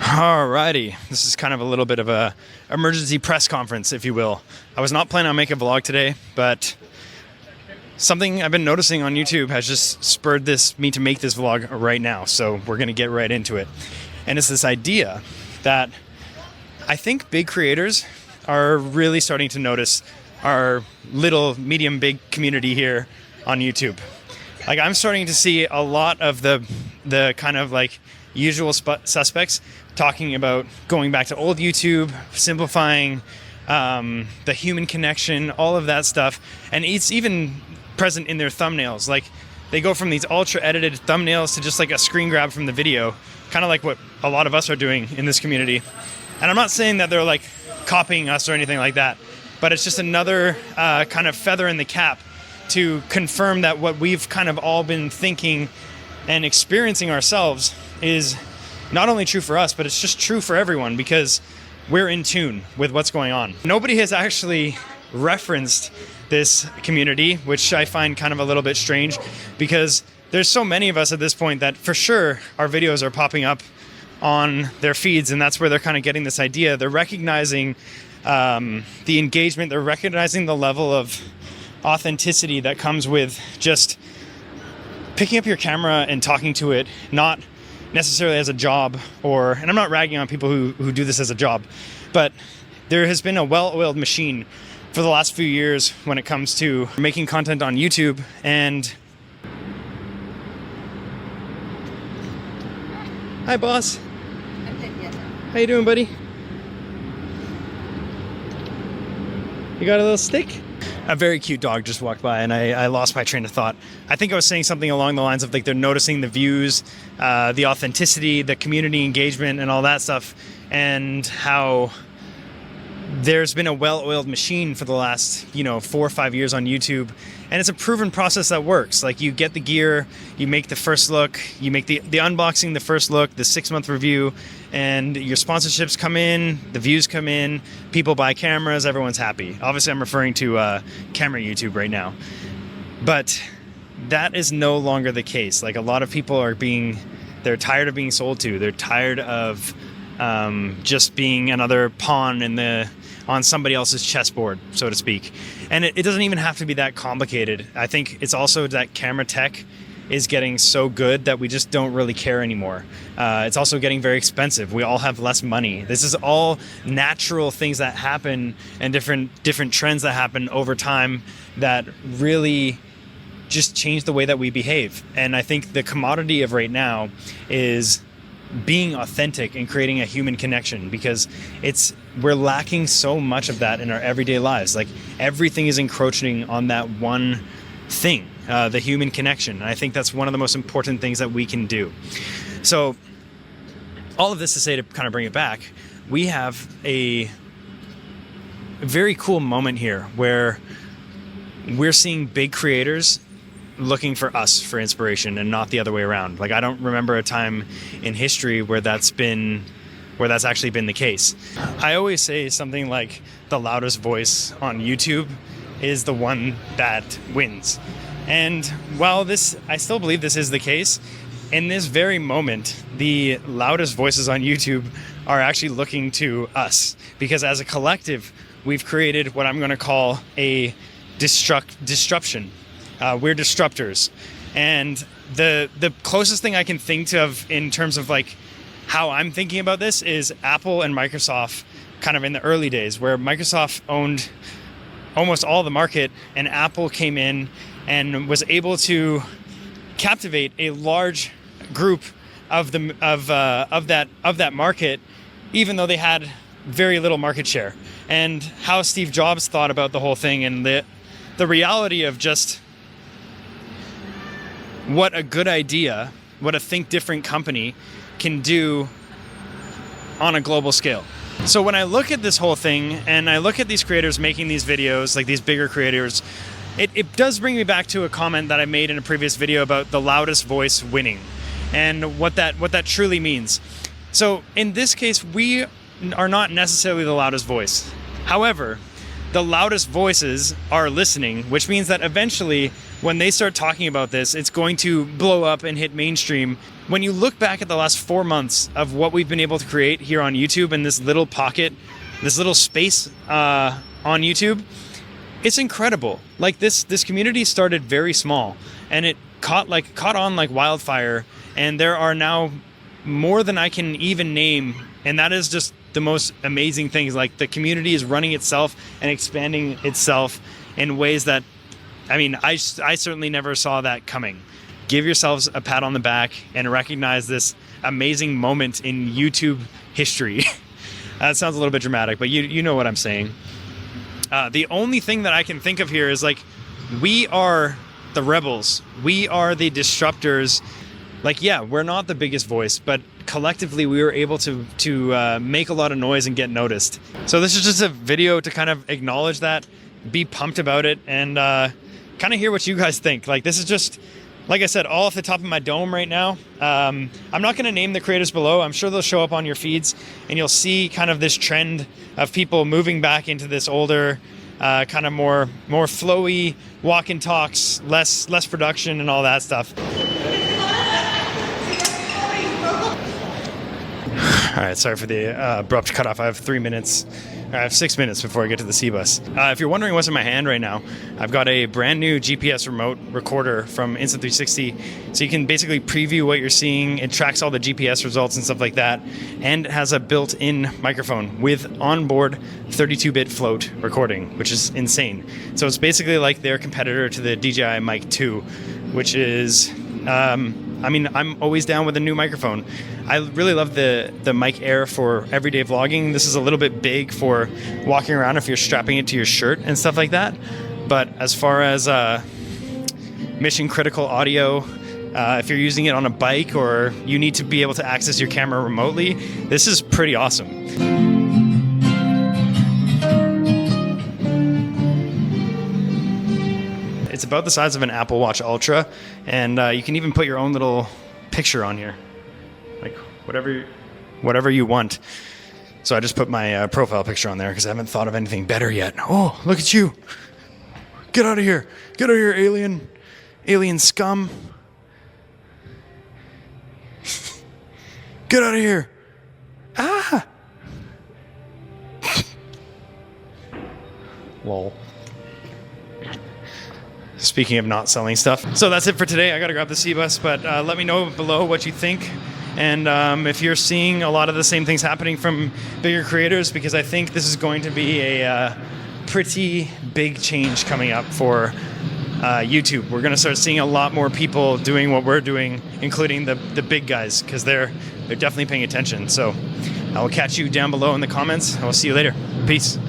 Alrighty, this is kind of a little bit of a emergency press conference, if you will. I was not planning on making a vlog today, but something I've been noticing on YouTube has just spurred me to make this vlog right now. So we're gonna get right into it. And it's this idea that I think big creators are really starting to notice our little, medium, big community here on YouTube. Like, I'm starting to see a lot of the kind of like usual suspects talking about going back to old YouTube, simplifying the human connection, all of that stuff. And it's even present in their thumbnails. Like, they go from these ultra edited thumbnails to just like a screen grab from the video, kind of like what a lot of us are doing in this community. And I'm not saying that they're like copying us or anything like that, but it's just another kind of feather in the cap to confirm that what we've kind of all been thinking and experiencing ourselves is not only true for us, but it's just true for everyone, because we're in tune with what's going on. Nobody has actually referenced this community, which I find kind of a little bit strange, because there's so many of us at this point that for sure our videos are popping up on their feeds, and that's where they're kind of getting this idea. They're recognizing the engagement, they're recognizing the level of authenticity that comes with just picking up your camera and talking to it, not necessarily as a job, and I'm not ragging on people who do this as a job, but there has been a well-oiled machine for the last few years when it comes to making content on YouTube. And hi, boss. How you doing, buddy? You got a little stick? A very cute dog just walked by, and I lost my train of thought. I think I was saying something along the lines of like they're noticing the views, the authenticity, the community engagement, and all that stuff, and how there's been a well-oiled machine for the last 4 or 5 years on YouTube, and it's a proven process that works. Like, you get the gear, you make the first look, you make the unboxing, the first look, the 6-month review, and your sponsorships come in, the views come in, people buy cameras, everyone's happy. Obviously, I'm referring to camera YouTube right now, but that is no longer the case. Like, a lot of people they're tired of being sold to. They're tired of just being another pawn on somebody else's chessboard, so to speak. And it doesn't even have to be that complicated. I think it's also that camera tech is getting so good that we just don't really care anymore. It's also getting very expensive. We all have less money. This is all natural things that happen, and different trends that happen over time that really just change the way that we behave. And I think the commodity of right now is being authentic and creating a human connection, because we're lacking so much of that in our everyday lives. Like, everything is encroaching on that one thing, the human connection. And I think that's one of the most important things that we can do. So all of this to say, to kind of bring it back, we have a very cool moment here where we're seeing big creators looking for us for inspiration and not the other way around. Like, I don't remember a time in history where that's actually been the case. I always say something like the loudest voice on YouTube is the one that wins. And while I still believe this is the case, in this very moment, the loudest voices on YouTube are actually looking to us, because as a collective, we've created what I'm going to call a disruption. We're disruptors. And the closest thing I can think of in terms of like how I'm thinking about this is Apple and Microsoft, kind of in the early days, where Microsoft owned almost all the market, and Apple came in and was able to captivate a large group of that market, even though they had very little market share. And how Steve Jobs thought about the whole thing, and the reality of just what a good idea, what a think different company can do on a global scale. So when I look at this whole thing, and I look at these creators making these videos, like these bigger creators, it does bring me back to a comment that I made in a previous video about the loudest voice winning, and what that truly means. So in this case, we are not necessarily the loudest voice. However, the loudest voices are listening, which means that eventually when they start talking about this, it's going to blow up and hit mainstream when you look back at the last 4 months of what we've been able to create here on YouTube in this little pocket, this little space on YouTube, it's incredible. Like this community started very small, and it caught on like wildfire, and there are now more than I can even name, and that is just the most amazing things. Like the community is running itself and expanding itself in ways that, I mean, I certainly never saw that coming. Give yourselves a pat on the back and recognize this amazing moment in YouTube history. That sounds a little bit dramatic, but you know what I'm saying. The only thing that I can think of here is like, we are the rebels. We are the disruptors. Like, yeah, we're not the biggest voice, but collectively we were able to make a lot of noise and get noticed. So this is just a video to kind of acknowledge that, be pumped about it, and kind of hear what you guys think. Like, this is just, like I said, all off the top of my dome right now. I'm not going to name the creators below. I'm sure they'll show up on your feeds, and you'll see kind of this trend of people moving back into this older, kind of more flowy walk and talks, less production and all that stuff. All right, sorry for the abrupt cutoff. I have 3 minutes. I have 6 minutes before I get to the C-Bus. If you're wondering what's in my hand right now, I've got a brand new GPS remote recorder from Insta360. So you can basically preview what you're seeing. It tracks all the GPS results and stuff like that. And it has a built-in microphone with onboard 32-bit float recording, which is insane. So it's basically like their competitor to the DJI Mic 2, which is... I mean, I'm always down with a new microphone. I really love the Mic Air for everyday vlogging. This is a little bit big for walking around if you're strapping it to your shirt and stuff like that. But as far as mission critical audio, if you're using it on a bike or you need to be able to access your camera remotely, this is pretty awesome. It's about the size of an Apple Watch Ultra, and you can even put your own little picture on here, like whatever you want. So I just put my profile picture on there because I haven't thought of anything better yet. Oh, look at you! Get out of here! Get out of here, alien scum! Get out of here! Ah! Lol. Speaking of not selling stuff. So that's it for today. I gotta grab the C-Bus, but let me know below what you think. And if you're seeing a lot of the same things happening from bigger creators, because I think this is going to be a pretty big change coming up for YouTube. We're gonna start seeing a lot more people doing what we're doing, including the big guys, because they're definitely paying attention. So I will catch you down below in the comments. I will see you later. Peace.